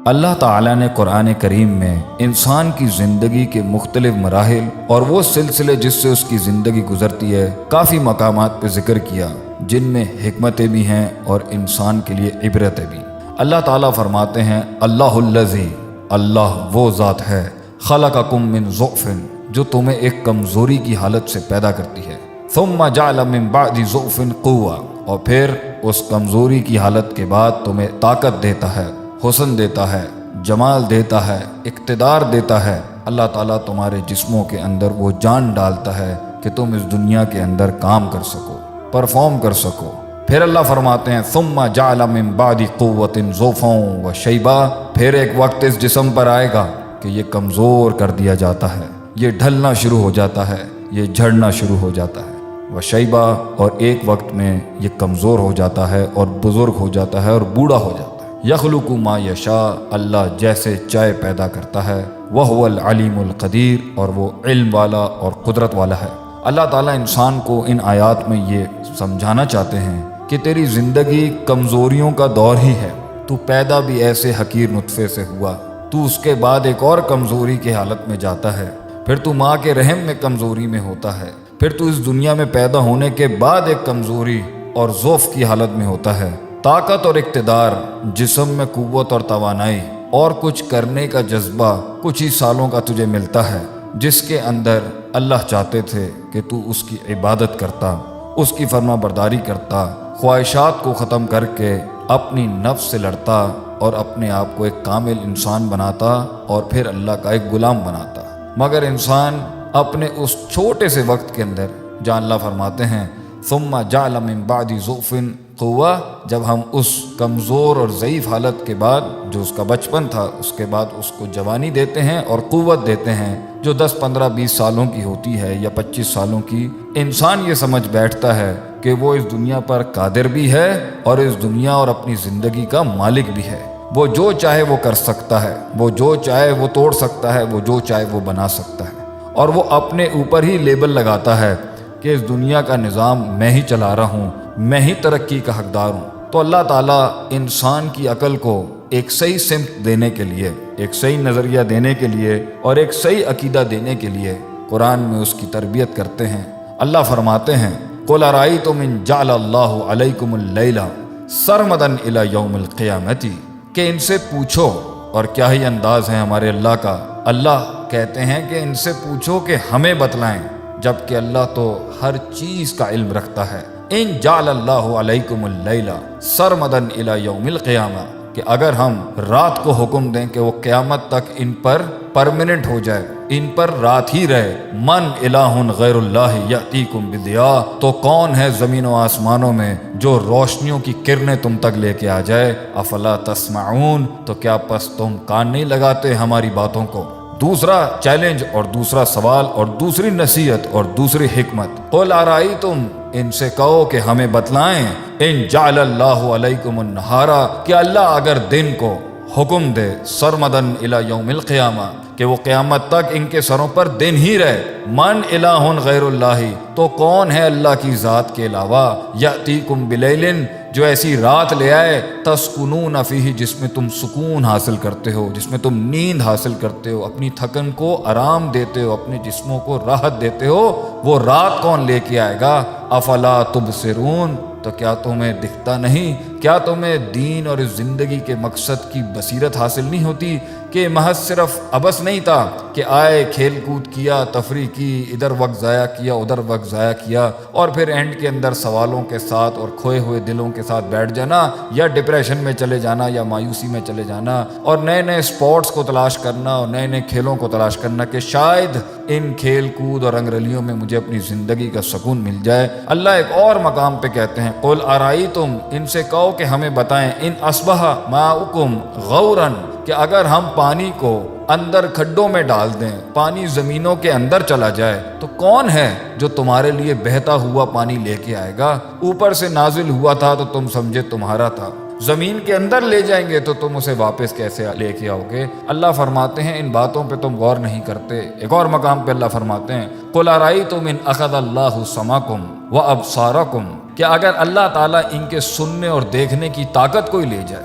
اللہ تعالیٰ نے قرآن کریم میں انسان کی زندگی کے مختلف مراحل اور وہ سلسلے جس سے اس کی زندگی گزرتی ہے کافی مقامات پہ ذکر کیا، جن میں حکمتیں بھی ہیں اور انسان کے لیے عبرتیں بھی۔ اللہ تعالیٰ فرماتے ہیں اللہ الذی، اللہ وہ ذات ہے، خلقکم من ضعف، جو تمہیں ایک کمزوری کی حالت سے پیدا کرتی ہے، ثم جعل من بعد ضعف قوة، اور پھر اس کمزوری کی حالت کے بعد تمہیں طاقت دیتا ہے، حسن دیتا ہے، جمال دیتا ہے، اقتدار دیتا ہے۔ اللہ تعالیٰ تمہارے جسموں کے اندر وہ جان ڈالتا ہے کہ تم اس دنیا کے اندر کام کر سکو، پرفارم کر سکو۔ پھر اللہ فرماتے ہیں ثم جعل من بعد قوة ضعفا وشیبا، پھر ایک وقت اس جسم پر آئے گا کہ یہ کمزور کر دیا جاتا ہے، یہ ڈھلنا شروع ہو جاتا ہے، یہ جھڑنا شروع ہو جاتا ہے، وشیبا، اور ایک وقت میں یہ کمزور ہو جاتا ہے اور بزرگ ہو جاتا ہے اور بوڑھا ہو جاتا ہے۔ یخلق ما یشاء، اللہ جیسے چاہے پیدا کرتا ہے، وہو العلیم القدیر، اور وہ علم والا اور قدرت والا ہے۔ اللہ تعالیٰ انسان کو ان آیات میں یہ سمجھانا چاہتے ہیں کہ تیری زندگی کمزوریوں کا دور ہی ہے، تو پیدا بھی ایسے حقیر نطفے سے ہوا، تو اس کے بعد ایک اور کمزوری کی حالت میں جاتا ہے، پھر تو ماں کے رحم میں کمزوری میں ہوتا ہے، پھر تو اس دنیا میں پیدا ہونے کے بعد ایک کمزوری اور ضعف کی حالت میں ہوتا ہے۔ طاقت اور اقتدار، جسم میں قوت اور توانائی اور کچھ کرنے کا جذبہ کچھ ہی سالوں کا تجھے ملتا ہے، جس کے اندر اللہ چاہتے تھے کہ تو اس کی عبادت کرتا، اس کی فرما برداری کرتا، خواہشات کو ختم کر کے اپنی نفس سے لڑتا اور اپنے آپ کو ایک کامل انسان بناتا اور پھر اللہ کا ایک غلام بناتا۔ مگر انسان اپنے اس چھوٹے سے وقت کے اندر، جہاں اللہ فرماتے ہیں ثم جعل من بعد ضعف قوة، جب ہم اس کمزور اور ضعیف حالت کے بعد جو اس کا بچپن تھا، اس کے بعد اس کو جوانی دیتے ہیں اور قوت دیتے ہیں جو 10 15 20 سالوں کی ہوتی ہے یا 25 سالوں کی، انسان یہ سمجھ بیٹھتا ہے کہ وہ اس دنیا پر قادر بھی ہے اور اس دنیا اور اپنی زندگی کا مالک بھی ہے، وہ جو چاہے وہ کر سکتا ہے، وہ جو چاہے وہ توڑ سکتا ہے، وہ جو چاہے وہ بنا سکتا ہے، اور وہ اپنے اوپر ہی لیبل لگاتا ہے کہ اس دنیا کا نظام میں ہی چلا رہا ہوں، میں ہی ترقی کا حقدار ہوں۔ تو اللہ تعالیٰ انسان کی عقل کو ایک صحیح سمت دینے کے لیے، ایک صحیح نظریہ دینے کے لیے اور ایک صحیح عقیدہ دینے کے لیے قرآن میں اس کی تربیت کرتے ہیں۔ اللہ فرماتے ہیں قُلْ أَرَأَيْتُمْ إِنْ جَعَلَ اللَّهُ عَلَيْكُمُ اللَّيْلَ سَرْمَدًا إِلَى يَوْمِ الْقِيَامَةِ، کہ ان سے پوچھو، اور کیا ہی انداز ہے ہمارے اللہ کا۔ اللہ کہتے ہیں کہ ان سے پوچھو کہ ہمیں بتلائیں، جبکہ اللہ تو ہر چیز کا علم رکھتا ہے۔ ان جعل اللہ علیکم اللیل سرمدا الی یوم القیامہ، کہ اگر ہم رات کو حکم دیں کہ وہ قیامت تک ان پر پرماننٹ ہو جائے، ان پر رات ہی رہے، من الہ غیر اللہ یاتیکم بضیاء، تو کون ہے زمین و آسمانوں میں جو روشنیوں کی کرنیں تم تک لے کے آ جائے؟ افلا تسمعون، تو کیا پس تم کان نہیں لگاتے ہماری باتوں کو؟ دوسرا چیلنج اور دوسرا سوال اور دوسری نصیحت اور دوسری حکمت، قل ارائیتم، ان سے کہو کہ ہمیں بتلائیں، ان جعل اللہ علیکم النہار، کہ اللہ اگر دن کو حکم دے سرمدن الی یوم القیامہ، کہ وہ قیامت تک ان کے سروں پر دن ہی رہے، من الہ غیر اللہ، تو کون ہے اللہ کی ذات کے علاوہ، یاتیکم بلیل، جو ایسی رات لے آئے، تسکنون فیہ، جس میں تم سکون حاصل کرتے ہو، جس میں تم نیند حاصل کرتے ہو، اپنی تھکن کو آرام دیتے ہو، اپنے جسموں کو راحت دیتے ہو، وہ رات کون لے کے آئے گا؟ افلا تبصرون، تو کیا تمہیں دکھتا نہیں؟ کیا تمہیں دین اور اس زندگی کے مقصد کی بصیرت حاصل نہیں ہوتی کہ محض صرف عبث نہیں تھا کہ آئے، کھیل کود کیا، تفریح کی، ادھر وقت ضائع کیا، ادھر وقت ضائع کیا، اور پھر اینڈ کے اندر سوالوں کے ساتھ اور کھوئے ہوئے دلوں کے ساتھ بیٹھ جانا، یا ڈپریشن میں چلے جانا، یا مایوسی میں چلے جانا، اور نئے نئے سپورٹس کو تلاش کرنا اور نئے نئے کھیلوں کو تلاش کرنا کہ شاید ان کھیل کود اور رنگرلیوں میں مجھے اپنی زندگی کا سکون مل جائے۔ اللہ ایک اور مقام پہ کہتے ہیں قل ارائیتم، ان سے کہو کہ ہمیں بتائیں، ان اصبح ماؤکم غورا، کہ اگر ہم پانی کو اندر کھڈوں میں ڈال دیں، پانی زمینوں کے اندر چلا جائے، تو کون ہے جو تمہارے لیے بہتا ہوا پانی لے کے آئے گا؟ اوپر سے نازل ہوا تھا تو تم سمجھے تمہارا تھا، زمین کے اندر لے جائیں گے تو تم اسے واپس کیسے لے کے آؤ گے؟ اللہ فرماتے ہیں ان باتوں پہ تم غور نہیں کرتے۔ ایک اور مقام پہ اللہ فرماتے ہیں قل ارائیتم ان اخذ اللہ سمعکم وابصارکم، کہ اگر اللہ تعالیٰ ان کے سننے اور دیکھنے کی طاقت کوئی لے جائے،